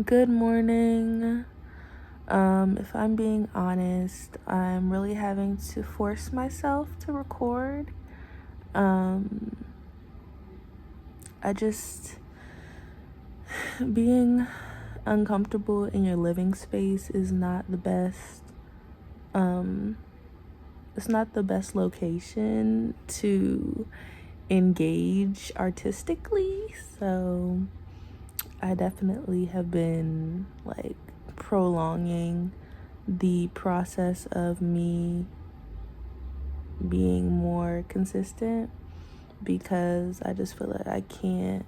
Good morning. If I'm being honest, I'm really having to force myself to record. Um, I just, being uncomfortable in your living space is not the best. Um, it's not the best location to engage artistically, so I definitely have been like prolonging the process of me being more consistent because I just feel like I can't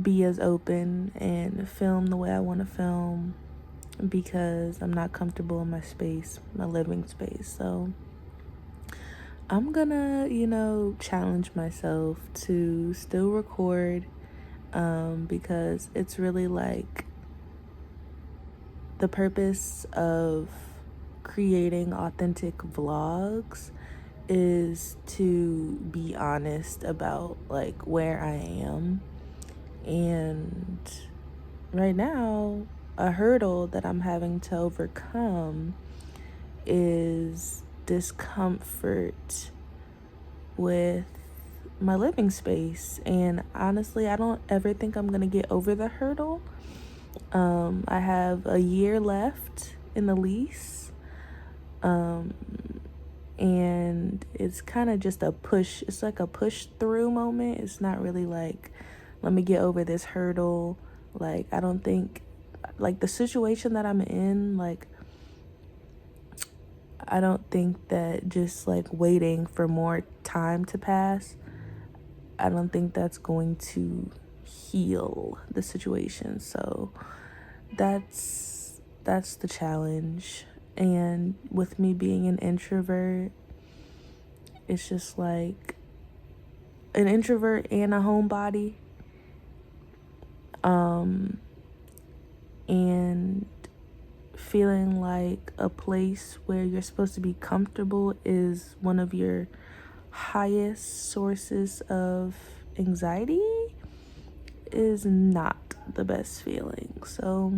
be as open and film the way I want to film because I'm not comfortable in my space, my living space. So I'm gonna, challenge myself to still record because it's really like the purpose of creating authentic vlogs is to be honest about like where I am. And right now, a hurdle that I'm having to overcome is discomfort with my living space. And honestly, I don't ever think I'm gonna get over the hurdle. I have a year left in the lease. And it's kind of just a push. It's like a push through moment. It's not really like, let me get over this hurdle. Like, I don't think, like, the situation that I'm in, like, I don't think that just like waiting for more time to pass, I don't think that's going to heal the situation. So that's the challenge. And with me being an introvert, it's just like an introvert and a homebody. And feeling like a place where you're supposed to be comfortable is one of your highest sources of anxiety is not the best feeling. So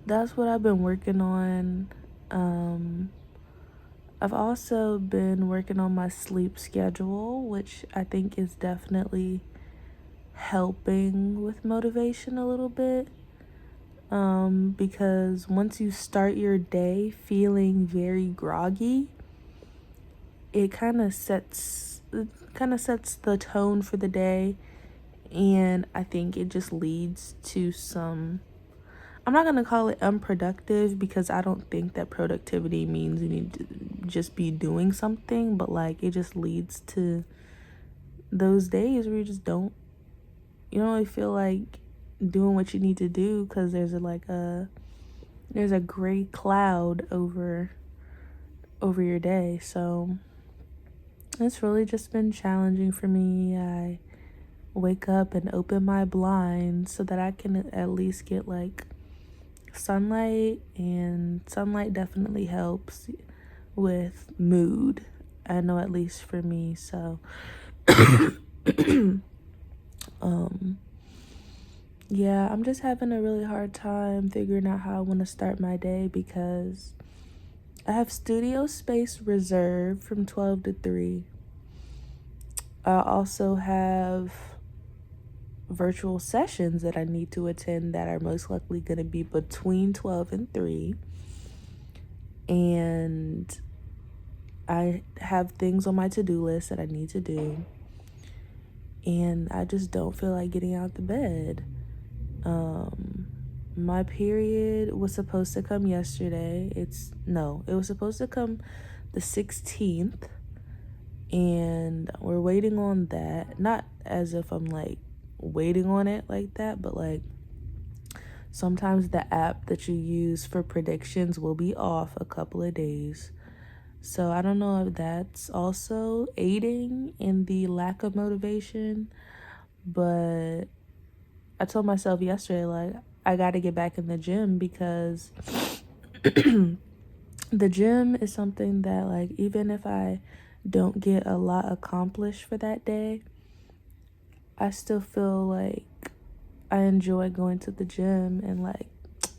that's what I've been working on. I've also been working on my sleep schedule, which I think is definitely helping with motivation a little bit. Because once you start your day feeling very groggy, it kind of sets the tone for the day, and I think it just leads to some, I'm not going to call it unproductive because I don't think that productivity means you need to just be doing something, but like it just leads to those days where you don't really feel like doing what you need to do because there's a gray cloud over your day. So it's really just been challenging for me. I wake up and open my blinds so that I can at least get like sunlight, and sunlight definitely helps with mood. I know, at least for me. So yeah, I'm just having a really hard time figuring out how I want to start my day because I have studio space reserved from 12 to 3. I also have virtual sessions that I need to attend that are most likely going to be between 12 and 3. And I have things on my to-do list that I need to do. And I just don't feel like getting out the bed. My period was supposed to come yesterday. It was supposed to come the 16th. And we're waiting on that. Not as if I'm like waiting on it like that, but like sometimes the app that you use for predictions will be off a couple of days. So I don't know if that's also aiding in the lack of motivation, but I told myself yesterday, like, I got to get back in the gym because the gym is something that, like, even if I don't get a lot accomplished for that day, I still feel like I enjoy going to the gym and like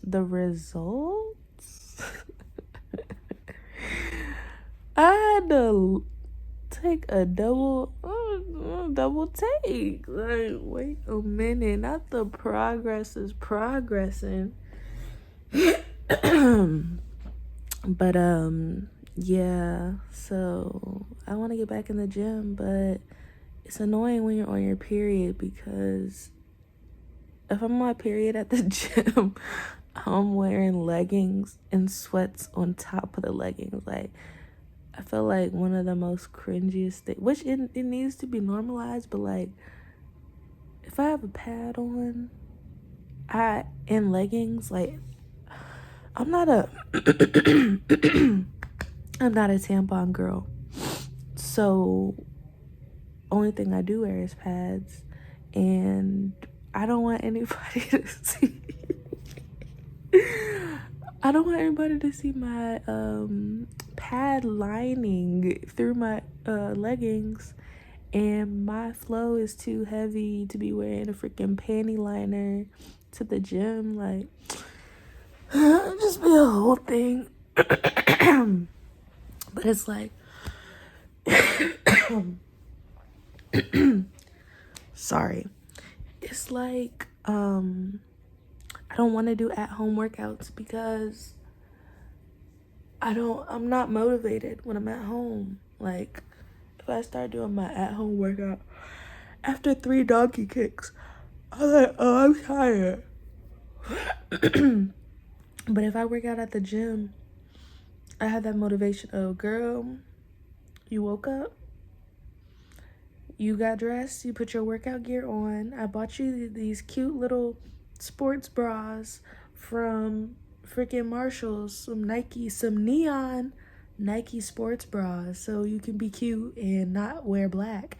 the results. I had to take a double take. Like, wait a minute, not the progress is progressing. But yeah, so I want to get back in the gym, but it's annoying when you're on your period, because if I'm on my period at the gym, I'm wearing leggings and sweats on top of the leggings. Like, I feel like one of the most cringiest things, which it needs to be normalized, but like, if I have a pad on, in leggings, like, I'm not a I'm not a tampon girl. So only thing I do wear is pads, and I don't want anybody to see I don't want anybody to see my pad lining through my leggings, and my flow is too heavy to be wearing a freaking panty liner to the gym. Like, just be a whole thing. But it's like sorry, it's like I don't want to do at-home workouts because I'm not motivated when I'm at home. Like, if I start doing my at-home workout after 3 donkey kicks, I'm like, oh, I'm tired. But if I work out at the gym, I have that motivation of, girl, you woke up, you got dressed, you put your workout gear on. I bought you these cute little sports bras from freaking Marshall's, some neon Nike sports bras, so you can be cute and not wear black.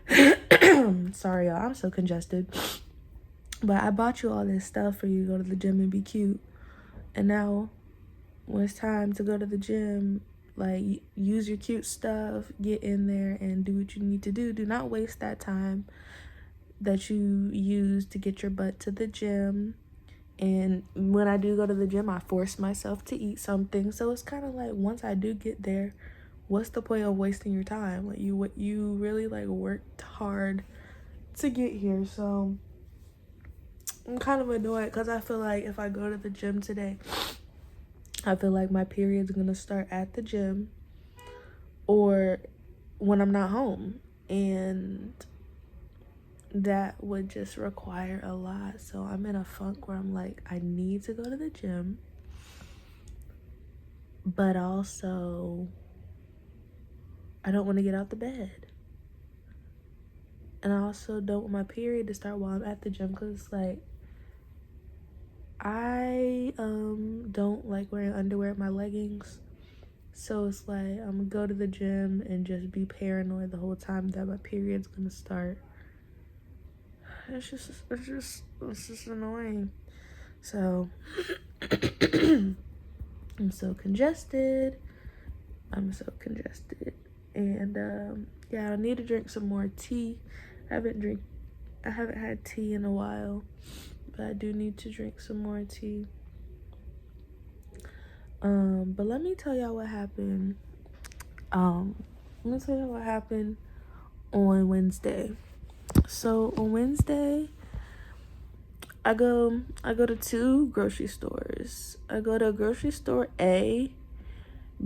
Sorry, y'all, I'm so congested. But I bought you all this stuff for you to go to the gym and be cute. And now, when it's time to go to the gym, like, use your cute stuff, get in there and do what you need to do. Do not waste that time that you use to get your butt to the gym. And when I do go to the gym, I force myself to eat something. So it's kind of like, once I do get there, what's the point of wasting your time? Like, you really like worked hard to get here. So I'm kind of annoyed because I feel like if I go to the gym today, I feel like my period's gonna start at the gym or when I'm not home, and that would just require a lot. So I'm in a funk where I'm like, I need to go to the gym, but also I don't want to get out the bed, and I also don't want my period to start while I'm at the gym, because like, I don't like wearing underwear at my leggings. So it's like, I'm gonna go to the gym and just be paranoid the whole time that my period's gonna start. It's just annoying. So I'm so congested. And yeah, I need to drink some more tea. I haven't had tea in a while, but I do need to drink some more tea. But let me tell y'all what happened. On Wednesday. So on Wednesday, I go to 2 grocery stores. I go to grocery store A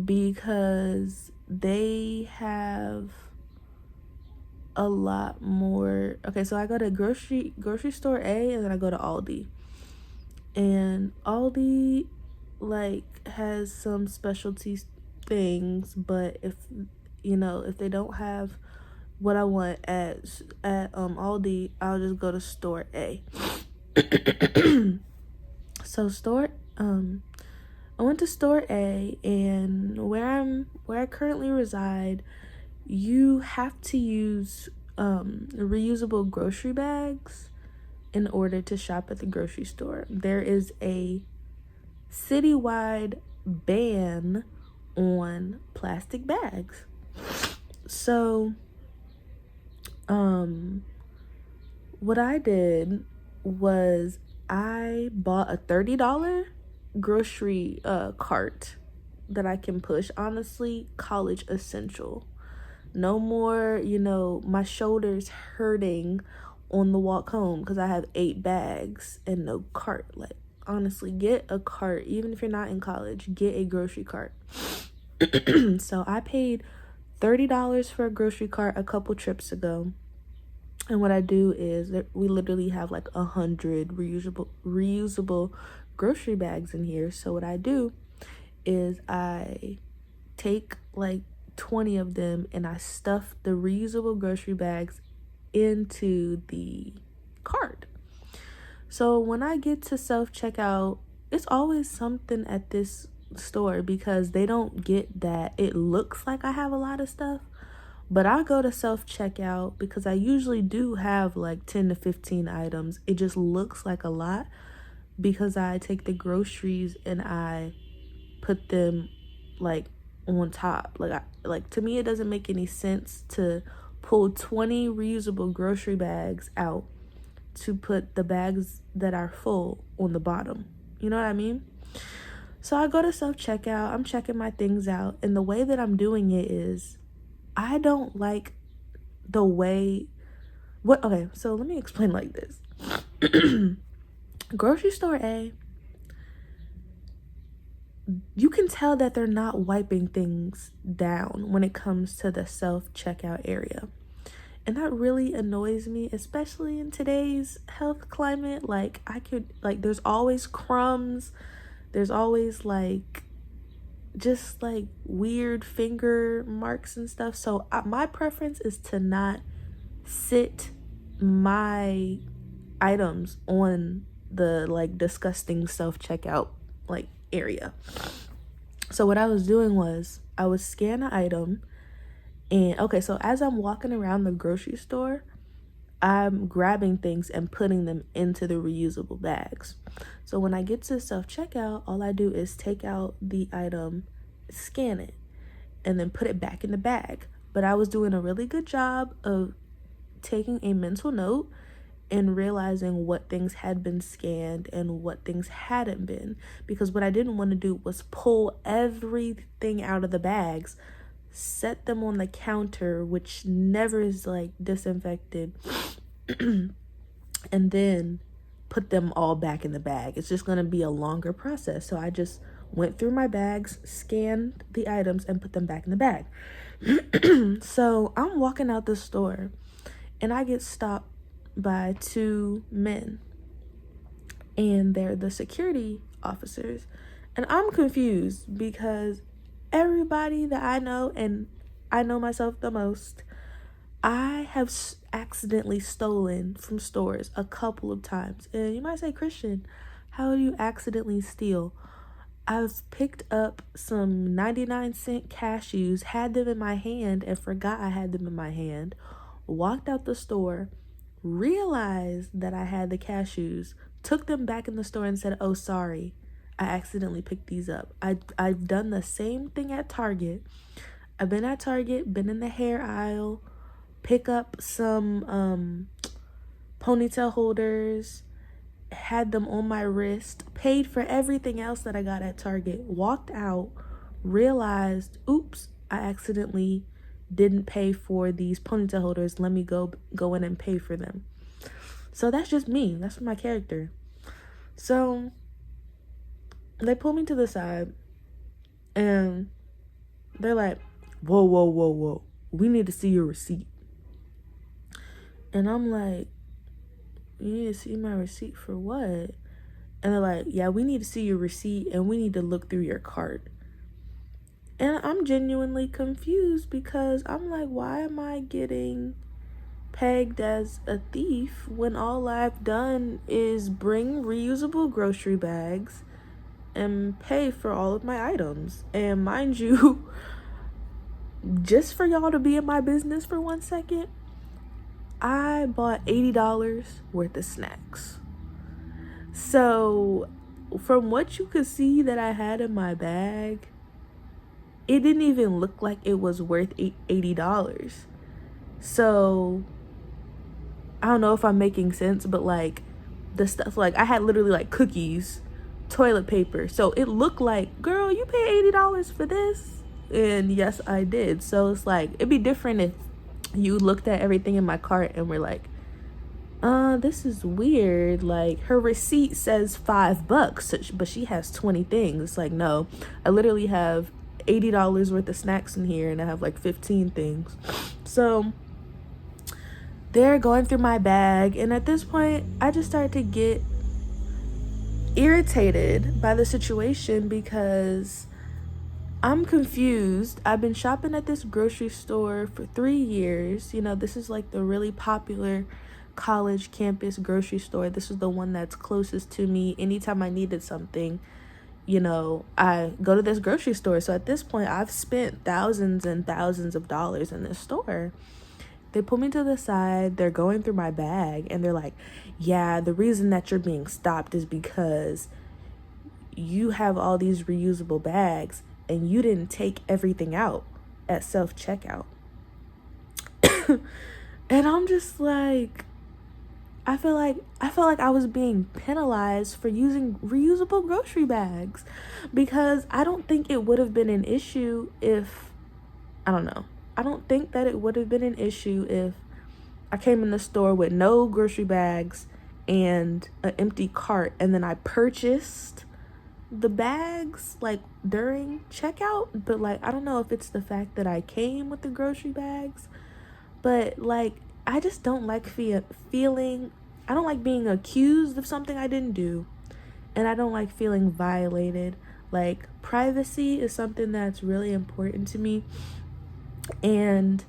because they have a lot more. Okay, so I go to grocery store A, and then I go to Aldi. And Aldi like has some specialty things, but if they don't have what I want at Aldi, I'll just go to store A. So I went to store A, and where I currently reside, you have to use reusable grocery bags in order to shop at the grocery store. There is a citywide ban on plastic bags. So what I did was I bought a $30 grocery cart that I can push. Honestly, college essential. No more, my shoulders hurting on the walk home because I have 8 bags and no cart. Like, honestly, get a cart. Even if you're not in college, get a grocery cart. So I paid $30 for a grocery cart a couple trips ago. And what I do is we literally have like 100 reusable grocery bags in here. So what I do is I take like 20 of them and I stuff the reusable grocery bags into the cart. So when I get to self-checkout, it's always something at this store because they don't get that it looks like I have a lot of stuff. But I go to self-checkout because I usually do have like 10 to 15 items. It just looks like a lot because I take the groceries and I put them like on top. Like to me, it doesn't make any sense to pull 20 reusable grocery bags out to put the bags that are full on the bottom. You know what I mean? So I go to self-checkout. I'm checking my things out. And the way that I'm doing it is I don't like the way okay, so let me explain like this. Grocery store A, you can tell that they're not wiping things down when it comes to the self-checkout area. And that really annoys me, especially in today's health climate. Like there's always crumbs. There's always just weird finger marks and stuff. So my preference is to not sit my items on the disgusting self-checkout area. So what I was doing was I would scan an item, and okay, so as I'm walking around the grocery store, I'm grabbing things and putting them into the reusable bags. So when I get to self-checkout, all I do is take out the item, scan it, and then put it back in the bag. But I was doing a really good job of taking a mental note and realizing what things had been scanned and what things hadn't been. Because what I didn't want to do was pull everything out of the bags, set them on the counter, which never is disinfected, and then put them all back in the bag. It's just going to be a longer process. So I just went through my bags, scanned the items, and put them back in the bag. So I'm walking out the store and I get stopped by 2 men, and they're the security officers. And I'm confused because everybody that I know, and I know myself the most, I have accidentally stolen from stores a couple of times. And you might say, Christian, how do you accidentally steal? I've picked up some 99-cent cashews, had them in my hand, and forgot I had them in my hand. Walked out the store, realized that I had the cashews, took them back in the store and said, oh, sorry, I accidentally picked these up. I've done the same thing at Target. I've been at Target, been in the hair aisle, pick up some ponytail holders, had them on my wrist, paid for everything else that I got at Target, walked out, realized, oops, I accidentally didn't pay for these ponytail holders. Let me go in and pay for them. So that's just me. That's my character. So they pull me to the side and they're like, whoa. We need to see your receipt. And I'm like, you need to see my receipt for what? And they're like, yeah, we need to see your receipt and we need to look through your cart. And I'm genuinely confused because I'm like, why am I getting pegged as a thief when all I've done is bring reusable grocery bags and pay for all of my items? And mind you, just for y'all to be in my business for 1 second, I bought $80 worth of snacks. So from what you could see that I had in my bag, it didn't even look like it was worth $80. So I don't know if I'm making sense, but the stuff, like I had literally like cookies, toilet paper. So it looked like, girl, you pay $80 for this? And yes, I did. So it's like, it'd be different if you looked at everything in my cart and were like, this is weird. Like, her receipt says $5, but she has 20 things. It's like, no, I literally have $80 worth of snacks in here and I have like 15 things. So they're going through my bag, and at this point I just started to get irritated by the situation because I'm confused. I've been shopping at this grocery store for 3 years. You know, this is like the really popular college campus grocery store. This is the one that's closest to me. Anytime I needed something, you know, I go to this grocery store. So at this point, I've spent thousands and thousands of dollars in this store. They pull me to the side, they're going through my bag, and they're like, yeah, the reason that you're being stopped is because you have all these reusable bags and you didn't take everything out at self-checkout. And I'm just like, I felt like I was being penalized for using reusable grocery bags, because I don't think it would have been an issue if, I don't know. I don't think that it would have been an issue if I came in the store with no grocery bags and an empty cart, and then I purchased the bags like during checkout. But like, I don't know if it's the fact that I came with the grocery bags, but like, I just don't like feeling, I don't like being accused of something I didn't do, and I don't like feeling violated. Like, privacy is something that's really important to me, and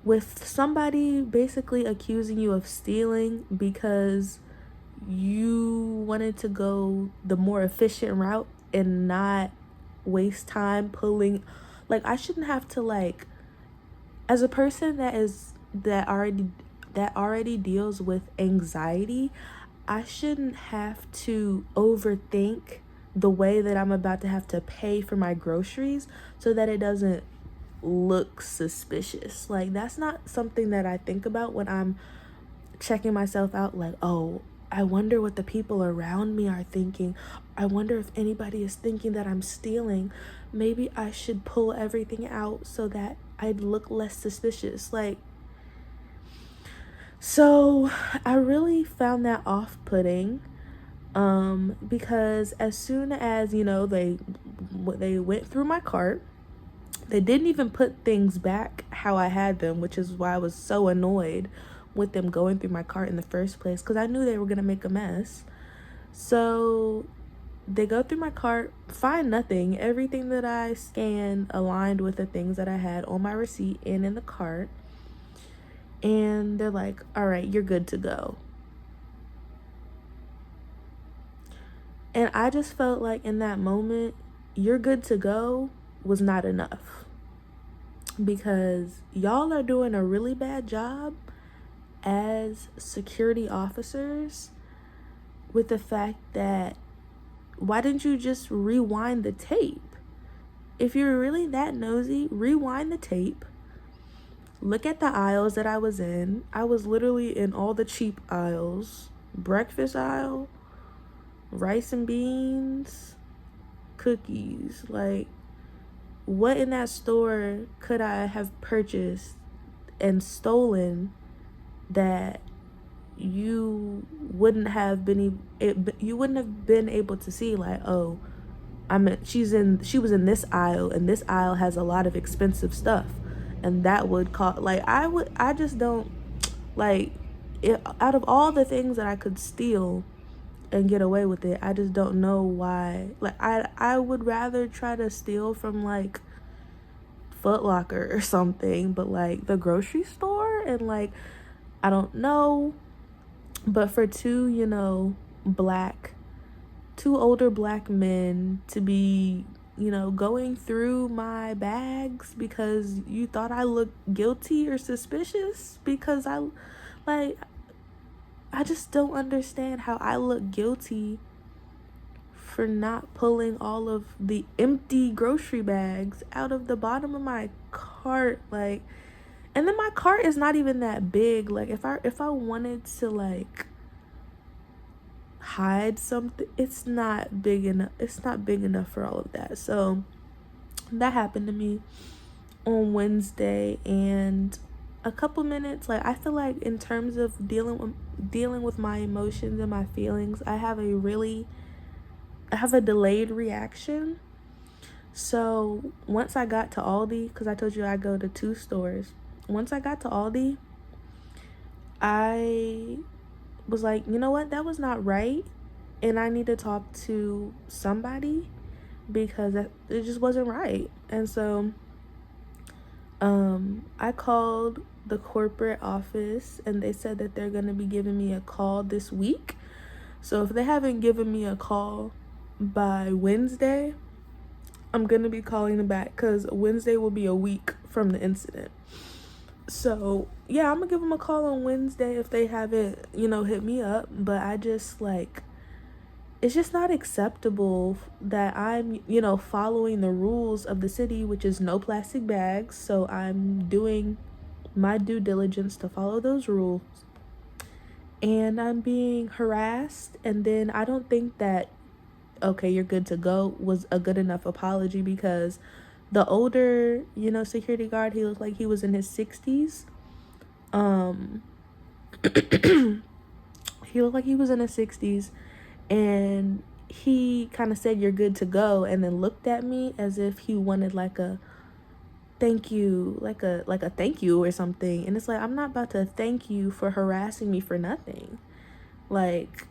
with somebody basically accusing you of stealing because you wanted to go the more efficient route and not waste time pulling, like, I shouldn't have to, like, as a person that already deals with anxiety, I shouldn't have to overthink the way that I'm about to have to pay for my groceries so that it doesn't look suspicious. Like, that's not something that I think about when I'm checking myself out. Like, oh, I wonder what the people around me are thinking. I wonder if anybody is thinking that I'm stealing. Maybe I should pull everything out so that I'd look less suspicious. Like, so I really found that off-putting, because as soon as, you know, they went through my cart, they didn't even put things back how I had them, which is why I was so annoyed with them going through my cart in the first place, because I knew they were going to make a mess. So they go through my cart, find nothing. Everything that I scanned aligned with the things that I had on my receipt and in the cart. And they're like, all right, you're good to go. And I just felt like in that moment, you're good to go was not enough, because y'all are doing a really bad job as security officers with the fact that, why didn't you just rewind the tape? If you're really that nosy, rewind the tape. Look at the aisles that I was in. I was literally in all the cheap aisles. Breakfast aisle, rice and beans, cookies. Like, what in that store could I have purchased and stolen that you wouldn't have been able to see? Like, oh, she was in this aisle, and this aisle has a lot of expensive stuff, and that would cost, like, I just don't, like, out of all the things that I could steal and get away with it, I just don't know why. Like, I would rather try to steal from, like, Foot Locker or something, but, like, the grocery store, and, like, I don't know, but for two older black men to be, going through my bags because you thought I looked guilty or suspicious, because I just don't understand how I look guilty for not pulling all of the empty grocery bags out of the bottom of my cart. Like, and then my cart is not even that big. Like, if I wanted to, like, hide something. It's not big enough for all of that. So that happened to me on Wednesday, and a couple minutes, like, I feel like in terms of dealing with my emotions and my feelings, I have a delayed reaction. So once I got to Aldi, because I told you I go to 2 stores, once I got to Aldi, I was like, you know what, that was not right, and I need to talk to somebody because it just wasn't right. And so I called the corporate office, and they said that they're going to be giving me a call this week. So if they haven't given me a call by Wednesday, I'm going to be calling them back, because Wednesday will be a week from the incident. So yeah, I'm going to give them a call on Wednesday if they haven't, hit me up. But I just, like, it's just not acceptable that I'm, following the rules of the city, which is no plastic bags. So I'm doing my due diligence to follow those rules, and I'm being harassed. And then I don't think that, okay, you're good to go, was a good enough apology, because the older, security guard, he looked like he was in his 60s. He looked like he was in his 60s, and he kind of said, "You're good to go," and then looked at me as if he wanted like a thank you, like a thank you or something. And it's like, I'm not about to thank you for harassing me for nothing. Like,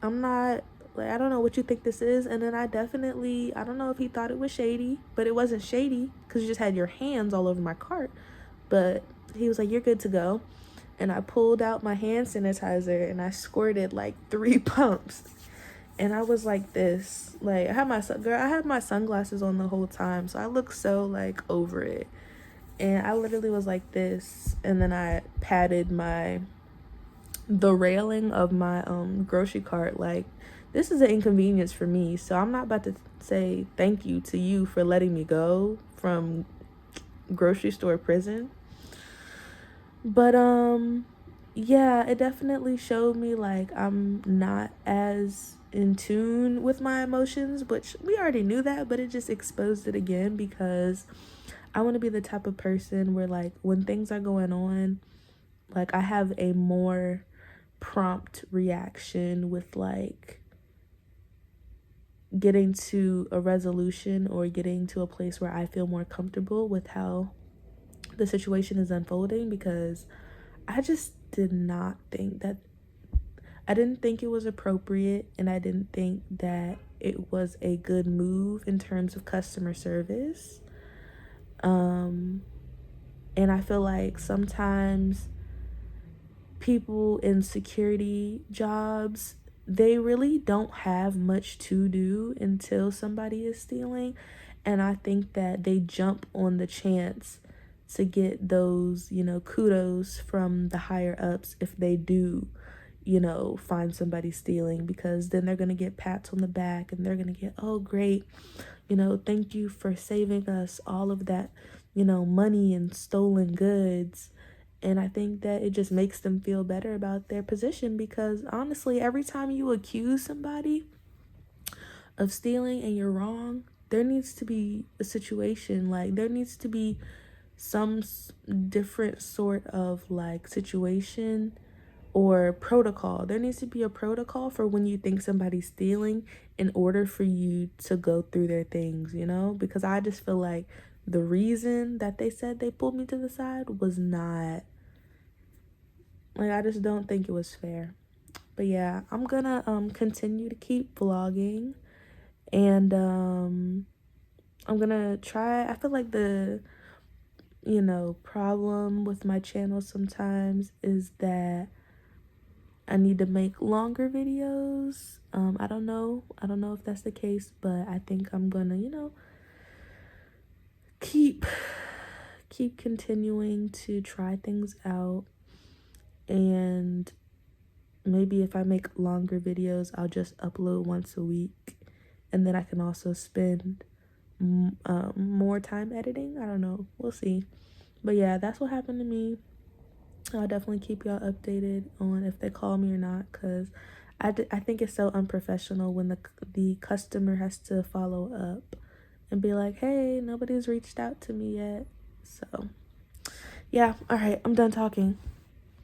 I'm not, like, I don't know what you think this is. And then I don't know if he thought it was shady, but it wasn't shady, because you just had your hands all over my cart. But he was like, "You're good to go." And I pulled out my hand sanitizer and I squirted like 3 pumps. And I was like this, like, I had my sunglasses on the whole time, so I looked so, like, over it. And I literally was like this, and then I patted the railing of my grocery cart. Like, this is an inconvenience for me, so I'm not about to say thank you to you for letting me go from grocery store prison. But yeah, it definitely showed me, like, I'm not as in tune with my emotions, which we already knew that, but it just exposed it again, because I want to be the type of person where, like, when things are going on, like, I have a more prompt reaction with, like, getting to a resolution or getting to a place where I feel more comfortable with how the situation is unfolding, because I just I didn't think it was appropriate, and I didn't think that it was a good move in terms of customer service. And I feel like sometimes people in security jobs, they really don't have much to do until somebody is stealing. And I think that they jump on the chance to get those, kudos from the higher ups if they do, find somebody stealing, because then they're going to get pats on the back, and they're going to get, "Oh, great, thank you for saving us all of that, money and stolen goods." And I think that it just makes them feel better about their position, because honestly, every time you accuse somebody of stealing and you're wrong, there needs to be a situation, like, there needs to be some different sort of, like, situation or protocol. There needs to be a protocol for when you think somebody's stealing, in order for you to go through their things, because I just feel like the reason that they said they pulled me to the side was not, like, I just don't think it was fair. But yeah, I'm gonna continue to keep vlogging, and I'm gonna try. I feel like the problem with my channel sometimes is that I need to make longer videos. I don't know if that's the case, but I think I'm gonna, keep continuing to try things out. And maybe if I make longer videos, I'll just upload once a week, and then I can also spend more time editing. I don't know, we'll see. But yeah, that's what happened to me. I'll definitely keep y'all updated on if they call me or not, because I think it's so unprofessional when the customer has to follow up and be like, hey, nobody's reached out to me yet. So yeah, all right, I'm done talking.